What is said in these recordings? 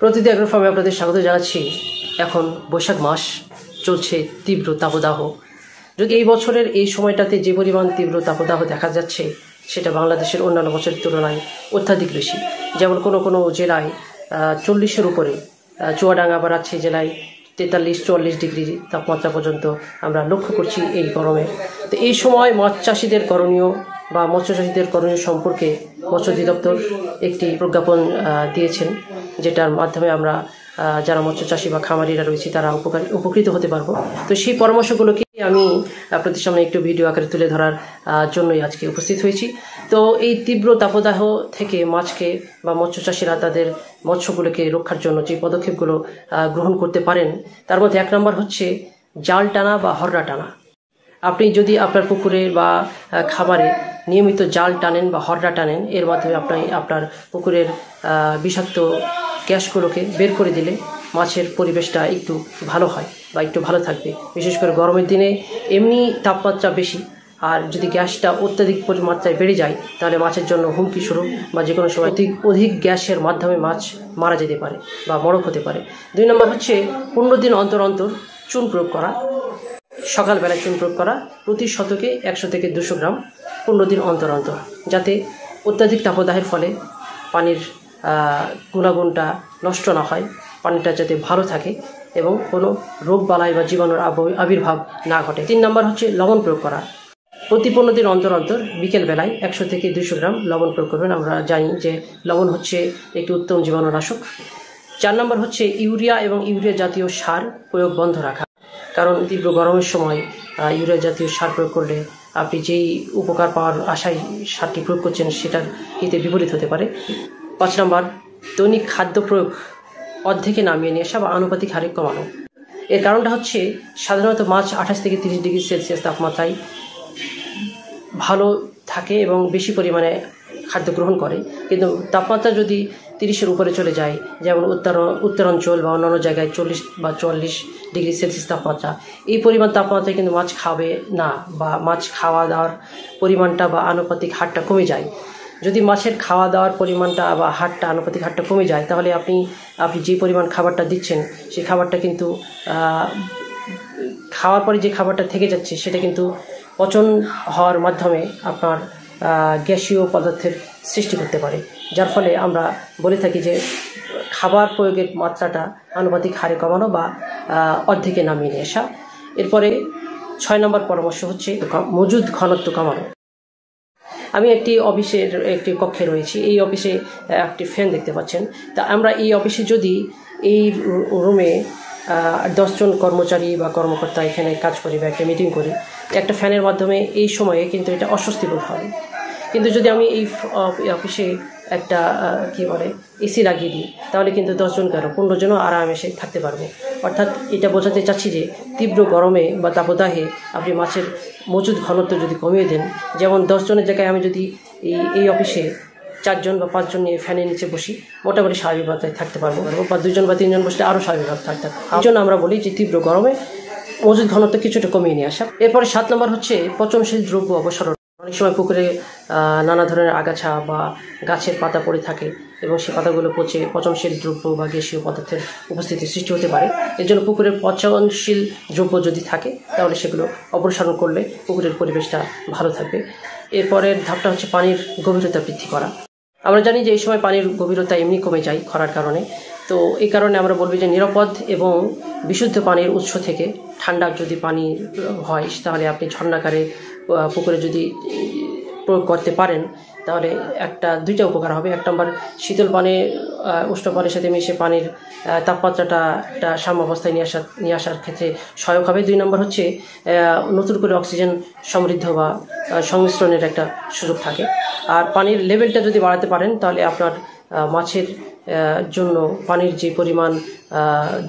প্রতিটি অ্যাগ্রো ফার্মে আপনাদের স্বাগত জানাচ্ছি। এখন বৈশাখ মাস চলছে, তীব্র তাপদাহ। যদি এই বছরের এই সময়টাতে যে পরিমাণ তীব্র তাপদাহ দেখা যাচ্ছে সেটা বাংলাদেশের অন্যান্য বছরের তুলনায় অত্যাধিক বেশি। যেমন কোনো কোনো জেলায় 40-এর উপরে, চুয়াডাঙ্গা বা রাজশাহী জেলায় 43-44 ডিগ্রি তাপমাত্রা পর্যন্ত আমরা লক্ষ্য করছি এই গরমে। তো এই সময় মাছ চাষিদের করণীয় বা মৎস্য চাষিদের করণীয় সম্পর্কে মৎস্য অধিদপ্তর একটি প্রজ্ঞাপন দিয়েছেন, যেটার মাধ্যমে আমরা যারা মৎস্য চাষি বা খামারিরা রয়েছে তারা উপকৃত হতে পারবো। তো সেই পরামর্শগুলোকে আমি আপনাদের সামনে একটু ভিডিও আকারে তুলে ধরার জন্যই আজকে উপস্থিত হয়েছি। তো এই তীব্র তাপদাহ থেকে মাছকে বা মৎস্য চাষিরা তাদের মৎস্যগুলোকে রক্ষার জন্য যে পদক্ষেপগুলো গ্রহণ করতে পারেন তার মধ্যে 1 নম্বর হচ্ছে জাল টানা বা হররা টানা। আপনি যদি আপনার পুকুরে বা খামারে নিয়মিত জাল টানেন বা হররা টানেন, এর মাধ্যমে আপনি আপনার পুকুরের বিষাক্ত গ্যাসগুলোকে বের করে দিলে মাছের পরিবেশটা একটু ভালো হয় বা একটু ভালো থাকবে। বিশেষ করে গরমের দিনে এমনি তাপমাত্রা বেশি, আর যদি গ্যাসটা অত্যাধিক পরিমাত্রায় বেড়ে যায় তাহলে মাছের জন্য হুমকি স্বরূপ বা যে কোনো সময় অধিক গ্যাসের মাধ্যমে মাছ মারা যেতে পারে বা মরক হতে পারে। 2 নম্বর হচ্ছে 15 দিন অন্তর অন্তর চুন প্রয়োগ করা। সকালবেলায় চুন প্রয়োগ করা প্রতি শতকে 100 থেকে 200 গ্রাম 15 দিন অন্তর অন্তর, যাতে অত্যাধিক তাপদাহের ফলে পানির গুণাগুণটা নষ্ট না হয়, পানিটা যাতে ভালো থাকে এবং কোনো রোগ বালাই বা জীবাণুর আবির্ভাব না ঘটে। 3 নম্বর হচ্ছে লবণ প্রয়োগ করা। প্রতি 15 দিন অন্তর অন্তর বিকেলবেলায় 100 থেকে 200 গ্রাম লবণ প্রয়োগ করবেন। আমরা জানি যে লবণ হচ্ছে একটি উত্তম জীবাণুনাশক। 4 নম্বর হচ্ছে ইউরিয়া এবং ইউরিয়া জাতীয় সার প্রয়োগ বন্ধ রাখা, কারণ তীব্র গরমের সময় ইউরিয়া জাতীয় সার প্রয়োগ করলে আপনি যেই উপকার পাওয়ার আশায় সারটি প্রয়োগ করছেন সেটার হিতে বিপরীত হতে পারে। 5 নম্বর দৈনিক খাদ্য প্রয়োগ অর্ধেকে নামিয়ে নিয়ে আসা বা আনুপাতিক হারে কমানো। এর কারণটা হচ্ছে সাধারণত মাছ 28 থেকে 30 ডিগ্রি সেলসিয়াস তাপমাত্রায় ভালো থাকে এবং বেশি পরিমাণে খাদ্য গ্রহণ করে, কিন্তু তাপমাত্রা যদি 30-এর উপরে চলে যায়, যেমন উত্তরাঞ্চল বা অন্যান্য জায়গায় 40 বা 44 ডিগ্রি সেলসিয়াস তাপমাত্রা, এই পরিমাণ তাপমাত্রায় কিন্তু মাছ খাবে না বা মাছ খাওয়া দাওয়ার পরিমাণটা বা আনুপাতিক হারটা কমে যায়। যদি মাছের খাওয়া দাওয়ার পরিমাণটা বা হারটা আনুপাতিক হারটা কমে যায় তাহলে আপনি যে পরিমাণ খাবারটা দিচ্ছেন সেই খাবারটা কিন্তু খাওয়ার পরে যে খাবারটা থেকে যাচ্ছে সেটা কিন্তু পচন হওয়ার মাধ্যমে আপনার গ্যাসীয় পদার্থের সৃষ্টি করতে পারে, যার ফলে আমরা বলে থাকি যে খাবার প্রয়োগের মাত্রাটা আনুপাতিক হারে কমানো বা অর্ধেকে নামিয়ে নিয়ে আসা। এরপরে 6 নম্বর পরামর্শ হচ্ছে মজুদ ঘনত্ব কমানো। আমি একটি কক্ষে রয়েছি। এই অফিসে একটি ফ্যান দেখতে পাচ্ছেন। তা আমরা এই অফিসে যদি এই রুমে 10 জন কর্মচারী বা কর্মকর্তা এখানে কাজ করি বা একটা মিটিং করি, একটা ফ্যানের মাধ্যমে এই সময়ে কিন্তু এটা অস্বস্তিবোধ হবে। কিন্তু যদি আমি এই অফিসে একটা এসি লাগিয়ে দিই তাহলে কিন্তু 10 জন কেন 15 জনও আরামসে থাকতে পারবো। অর্থাৎ এটা বোঝাতে চাচ্ছি যে তীব্র গরমে বা তাপদাহে আপনি মাছের মজুদ ঘনত্ব যদি কমিয়ে দেন, যেমন 10 জনের জায়গায় আমি যদি এই অফিসে 4 জন বা 5 জন নিয়ে ফ্যানের নিচে বসি, মোটামুটি স্বাভাবিক মাত্রায় থাকতে পারবো, বা 2 জন বা 3 জন বসলে আরও স্বাভাবিক থাকতে পারবো। এই জন্য আমরা বলি যে তীব্র গরমে মজুদ ঘনত্ব কিছুটা কমিয়ে নিয়ে আসা। এরপরে 7 নম্বর হচ্ছে পচনশীল দ্রব্য অপসারণ। অনেক সময় পুকুরে নানা ধরনের আগাছা বা গাছের পাতা পড়ে থাকে এবং সেই পাতাগুলো পচে পচনশীল দ্রব্য বা গ্যাসীয় পদার্থের উপস্থিতি সৃষ্টি হতে পারে। এর জন্য পুকুরের পচনশীল দ্রব্য যদি থাকে তাহলে সেগুলো অপসারণ করলে পুকুরের পরিবেশটা ভালো থাকবে। এরপরের ধাপটা হচ্ছে পানির গভীরতা বৃদ্ধি করা। আমরা জানি যে এই সময় পানির গভীরতা এমনি কমে যায় খরার কারণে। তো এই কারণে আমরা বলবো যে নিরাপদ এবং বিশুদ্ধ পানির উৎস থেকে ঠান্ডা যদি পানি হয় তাহলে আপনি ঝর্ণাকারে পুকুরে যদি প্রয়োগ করতে পারেন তাহলে 2টা উপকার হবে। 1 নম্বর শীতল পানি উষ্ণ পানির সাথে মিশে পানির তাপমাত্রাটা একটা সাম্যাবস্থায় নিয়ে আসার ক্ষেত্রে সহায়ক হবে। 2 নম্বর হচ্ছে নতুন করে অক্সিজেন সমৃদ্ধ বা সংমিশ্রণের একটা সুযোগ থাকে। আর পানির লেভেলটা যদি বাড়াতে পারেন তাহলে আপনার মাছের জন্য পানির যে পরিমাণ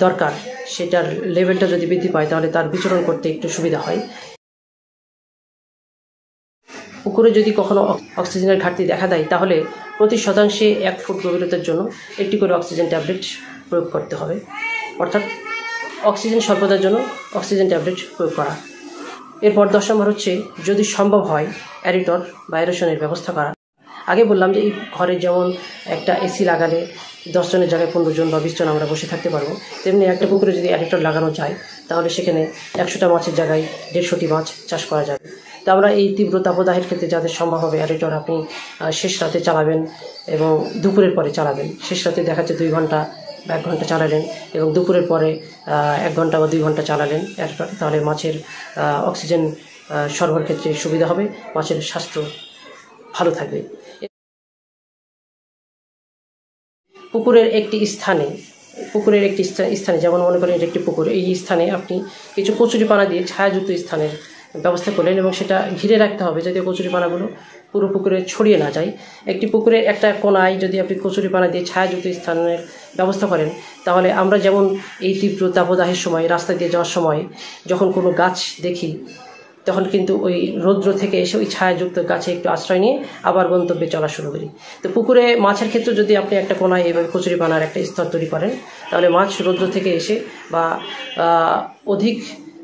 দরকার সেটার লেভেলটা যদি বৃদ্ধি পায় তাহলে তার বিচরণ করতে একটু সুবিধা হয়। পুকুরে যদি কখনো অক্সিজেনের ঘাটতি দেখা দেয় তাহলে প্রতি শতাংশে 1 ফুট গভীরতার জন্য একটি করে অক্সিজেন ট্যাবলেট প্রয়োগ করতে হবে। অর্থাৎ অক্সিজেন স্বল্পতার জন্য অক্সিজেন ট্যাবলেট প্রয়োগ করা। এরপর 10 নম্বর হচ্ছে যদি সম্ভব হয় অ্যারিটর বা অ্যারেশনের ব্যবস্থা করা। আগে বললাম যে এই ঘরে যেমন একটা এসি লাগালে 10 জনের জায়গায় 15 জন বা 20 জন আমরা বসে থাকতে পারবো, তেমনি একটা পুকুরে যদি অ্যারেটর লাগানো যায় তাহলে সেখানে 100টা মাছের জায়গায় 150টি মাছ চাষ করা যাবে। তো আমরা এই তীব্র তাপদাহের ক্ষেত্রে যাদের সম্ভব হবে অ্যারেটর আপনি শেষ রাতে চালাবেন এবং দুপুরের পরে চালাবেন। শেষ রাতে দেখা যাচ্ছে 2 ঘন্টা বা 1 ঘন্টা চালালেন এবং দুপুরের পরে 1 ঘন্টা বা 2 ঘন্টা চালালেন অ্যারেটর, তাহলে মাছের অক্সিজেন সরবরাহের ক্ষেত্রে সুবিধা হবে, মাছের স্বাস্থ্য ভালো থাকবে। পুকুরের একটি স্থানে যেমন মনে করেন একটি পুকুর, এই স্থানে আপনি কিছু কচুরিপানা দিয়ে ছায়াযুক্ত স্থানের ব্যবস্থা করলেন এবং সেটা ঘিরে রাখতে হবে যাতে কচুরিপানাগুলো পুরো পুকুরে ছড়িয়ে না যায়। একটি পুকুরের একটা কোনায় যদি আপনি কচুরিপানা দিয়ে ছায়াযুক্ত স্থানের ব্যবস্থা করেন তাহলে আমরা যেমন এই তীব্র তাপদাহের সময় রাস্তা দিয়ে যাওয়ার সময় যখন কোনো গাছ দেখি তখন কিন্তু ওই রৌদ্র থেকে এসে ওই ছায়াযুক্ত গাছে একটু আশ্রয় নিয়ে আবার গন্তব্যে চলা শুরু করি। তো পুকুরে মাছের ক্ষেত্রে যদি আপনি একটা কোনায় এইভাবে কচুরিপানার একটা স্তর তৈরি করেন তাহলে মাছ রৌদ্র থেকে এসে বা অধিক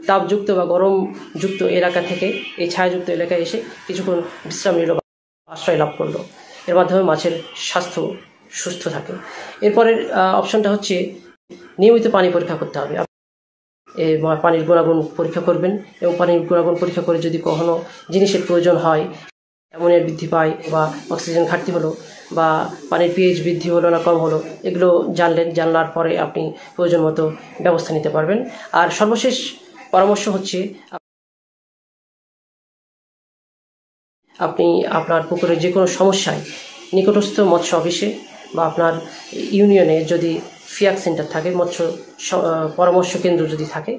তাপযুক্ত বা গরমযুক্ত এলাকা থেকে এই ছায়াযুক্ত এলাকায় এসে কিছুক্ষণ বিশ্রাম নিল বা আশ্রয় লাভ করলো, এর মাধ্যমে মাছের স্বাস্থ্য সুস্থ থাকে। এরপরের অপশনটা হচ্ছে নিয়মিত পানি পরীক্ষা করতে হবে। পানির গুণাগুণ পরীক্ষা করবেন এবং পানির গুণাগুণ পরীক্ষা করে যদি কখনো জিনিসের প্রয়োজন হয়, অ্যামোনিয়ার বৃদ্ধি পায় বা অক্সিজেন ঘাটতি হলো বা পানির পিএইচ বৃদ্ধি হলো না কম হলো, এগুলো জানলার পরে আপনি প্রয়োজন মতো ব্যবস্থা নিতে পারবেন। আর সর্বশেষ পরামর্শ হচ্ছে আপনি আপনার পুকুরের যে কোনো সমস্যায় নিকটস্থ মৎস্য অফিসে বা আপনার ইউনিয়নে যদি ফিয়াক সেন্টার থাকে, মৎস্য পরামর্শ কেন্দ্র যদি থাকে,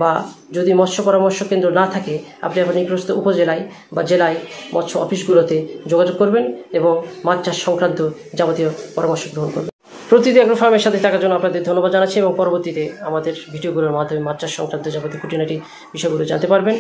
বা যদি মৎস্য পরামর্শ কেন্দ্র না থাকে আপনি আপনার নিকটস্থ উপজেলায় বা জেলায় মৎস্য অফিসগুলোতে যোগাযোগ করবেন এবং মাছ চাষ সংক্রান্ত যাবতীয় পরামর্শ গ্রহণ করবেন। প্রতিটি অ্যাগ্রো ফার্মের সাথে থাকার জন্য আপনাদের ধন্যবাদ জানাচ্ছি এবং পরবর্তীতে আমাদের ভিডিওগুলোর মাধ্যমে মাছ চাষ সংক্রান্ত যাবতীয় খুঁটিনাটি বিষয়গুলো জানতে পারবেন।